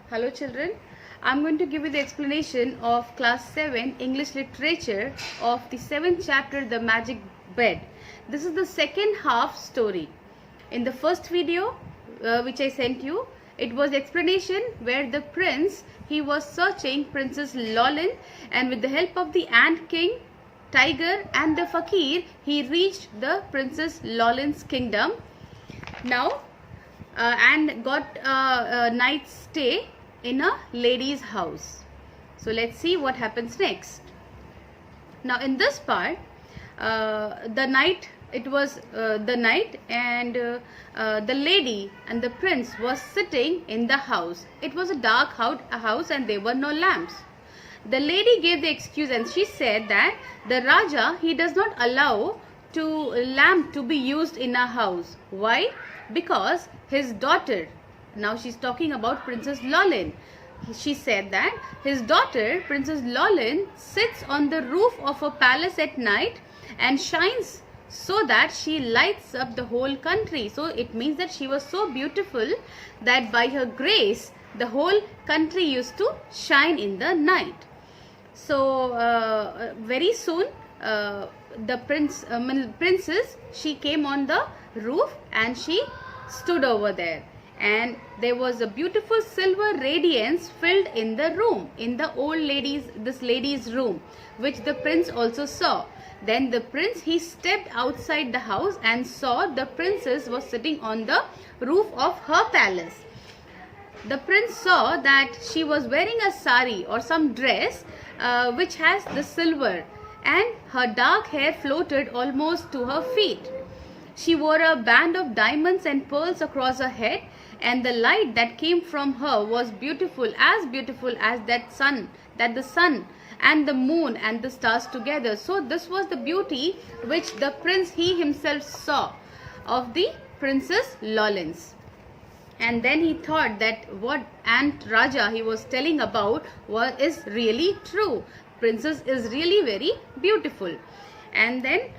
Hello children, I am going to give you the explanation of class 7 English literature of the 7th chapter The Magic Bed. This is the second half story. In the first video which I sent you, it was explanation where the prince, he was searching Princess Lolin, and with the help of the ant king, tiger and the fakir, he reached the Princess Lolin's kingdom. Now and got a night's stay in a lady's house. So let's see what happens next. Now in this part, the night and the lady and the prince was sitting in the house. It was a dark house and there were no lamps. The lady gave the excuse and she said that the Raja, he does not allow lamp to be used in a house. Why? Because his daughter, now she's talking about Princess Lolin, she said that his daughter Princess Lolin sits on the roof of a palace at night and shines so that she lights up the whole country. So it means that she was so beautiful that by her grace the whole country used to shine in the night. So very soon the princess, she came on the roof and she stood over there, and there was a beautiful silver radiance filled in the room, in the this lady's room, which the prince also saw. Then the prince, he stepped outside the house and saw the princess was sitting on the roof of her palace. The prince saw that she was wearing a sari or some dress which has the silver, and her dark hair floated almost to her feet. She wore a band of diamonds and pearls across her head, and the light that came from her was beautiful as the sun and the moon and the stars together. So this was the beauty which the prince, he himself saw of the Princess Lolins. And then he thought that what Ant Raja he was telling about is really true. Princess is really very beautiful. And then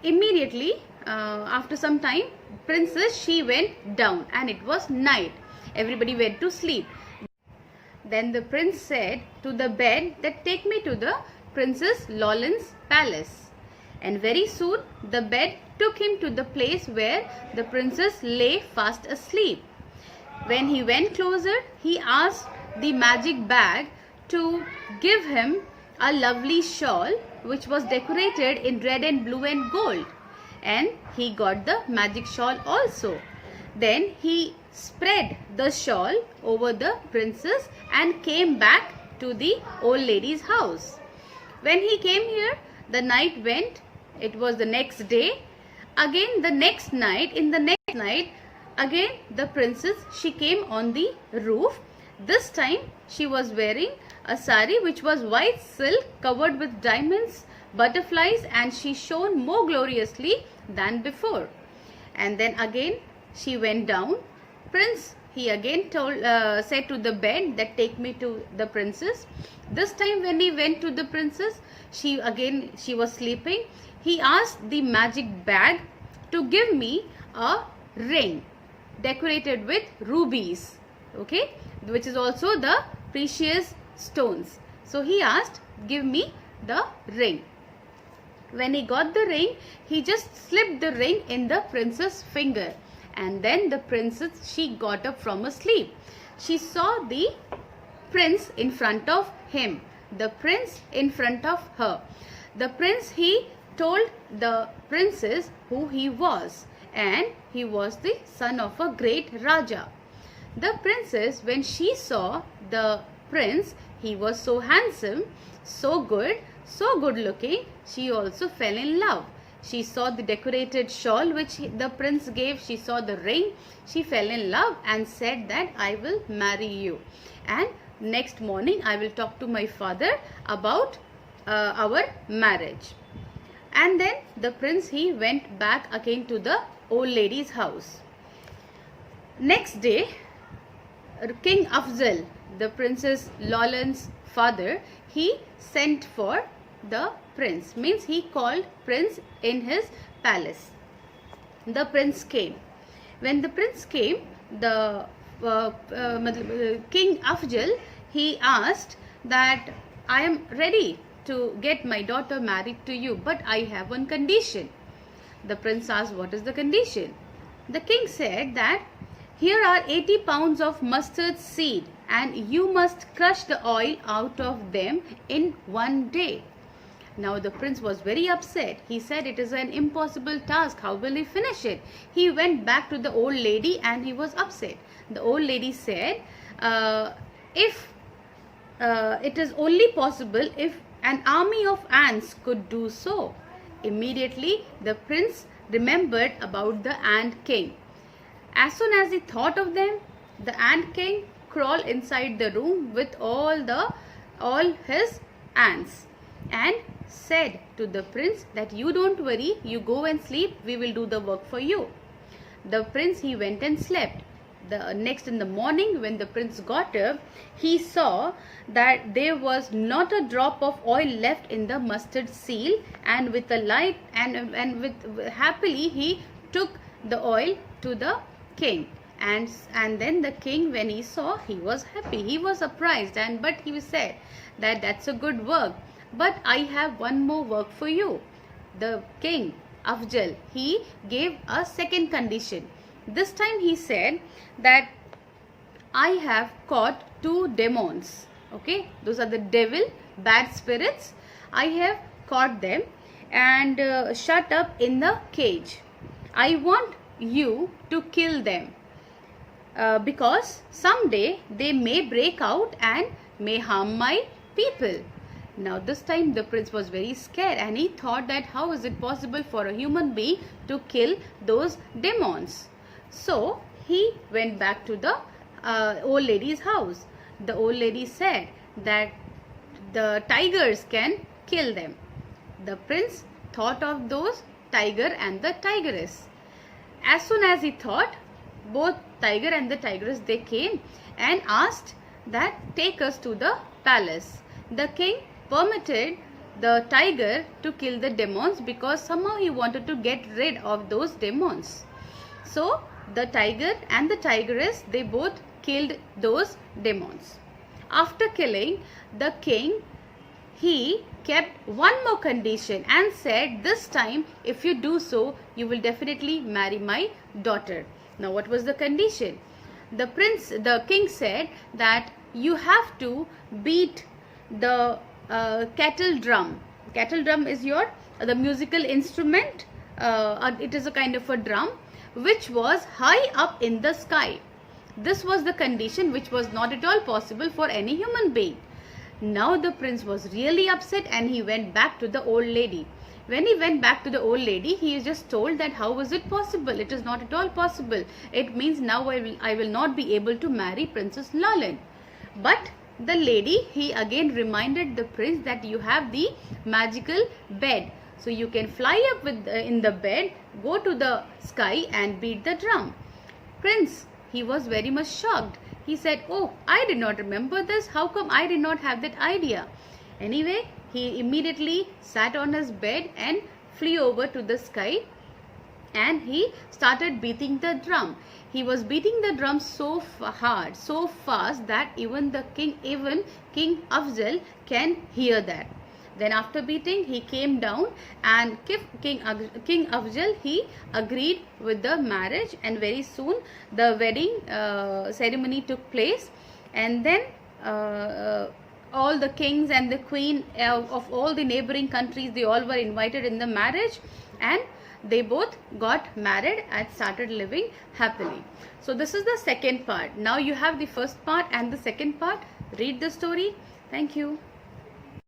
immediately after some time, princess, she went down and it was night. Everybody went to sleep. Then the prince said to the bed that take me to the Princess Lolin's palace. And very soon the bed took him to the place where the princess lay fast asleep. When he went closer, he asked the magic bag to give him a lovely shawl which was decorated in red and blue and gold, and he got the magic shawl also. Then he spread the shawl over the princess and came back to the old lady's house. When he came here, the night went. It was the next day. Again the next night, again the princess, she came on the roof. This time she was wearing a sari which was white silk covered with diamonds, butterflies, and she shone more gloriously than before. And then again she went down. Prince, he again said to the bed that take me to the princess. This time when he went to the princess, she was sleeping. He asked the magic bag to give me a ring decorated with rubies, okay, which is also the precious stones. So he asked, give me the ring. When he got the ring, he just slipped the ring in the princess' finger, and then the princess, she got up from her sleep. She saw the prince in front of him, the prince in front of her. The prince, he told the princess who he was, and he was the son of a great Raja. The princess, when she saw the prince, he was so handsome, so good looking, she also fell in love. She saw the decorated shawl which the prince gave, she saw the ring, she fell in love and said that I will marry you, and next morning I will talk to my father about our marriage. And then the prince, he went back again to the old lady's house. Next day, King Afzal, the Princess Lolin's father, he sent for the prince, means he called prince in his palace. The prince came. When the prince came, the King Afzal, he asked that I am ready to get my daughter married to you, but I have one condition. The prince asked, what is the condition? The king said that here are 80 pounds of mustard seed and you must crush the oil out of them in one day. Now the prince was very upset. He said it is an impossible task. How will he finish it? He went back to the old lady and he was upset. The old lady said, if it is only possible if an army of ants could do so. Immediately the prince remembered about the ant king. As soon as he thought of them, the ant king crawled inside the room with all his ants and said to the prince that you don't worry, you go and sleep, we will do the work for you. The prince, he went and slept. The next in the morning, when the prince got up, he saw that there was not a drop of oil left in the mustard seal, and with a light and with happily he took the oil to the king. And then the king, when he saw, he was happy, he was surprised, but he said that that's a good work, but I have one more work for you. The king Afzal, he gave a second condition. This time he said that I have caught 2 demons. Okay, those are the devil, bad spirits. I have caught them and shut up in the cage. I want you to kill them because someday they may break out and may harm my people. Now this time the prince was very scared and he thought that how is it possible for a human being to kill those demons. So he went back to the old lady's house. The old lady said that the tigers can kill them. The prince thought of those tiger and the tigress. As soon as he thought, both tiger and the tigress, they came and asked that take us to the palace. The king permitted the tiger to kill the demons because somehow he wanted to get rid of those demons. So the tiger and the tigress, they both killed those demons. After killing, the king, he kept one more condition and said, this time if you do so, you will definitely marry my daughter. Now what was the condition? The king said that you have to beat the kettle drum. Kettle drum is the musical instrument. It is a kind of a drum which was high up in the sky. This was the condition which was not at all possible for any human being. Now the prince was really upset and he went back to the old lady. When he went back to the old lady, he just told that how is it possible? It is not at all possible. It means now I will not be able to marry Princess Lalin. But the lady, he again reminded the prince that you have the magical bed. So you can fly up in the bed, go to the sky and beat the drum. Prince, he was very much shocked. He said, oh, I did not remember this. How come I did not have that idea? Anyway, he immediately sat on his bed and flew over to the sky and he started beating the drum. He was beating the drum so hard, so fast that even King Afzal can hear that. Then after beating, he came down and King Afzal, he agreed with the marriage, and very soon the wedding ceremony took place, and then all the kings and the queen of all the neighboring countries, they all were invited in the marriage, and they both got married and started living happily. So this is the second part. Now you have the first part and the second part. Read the story. Thank you.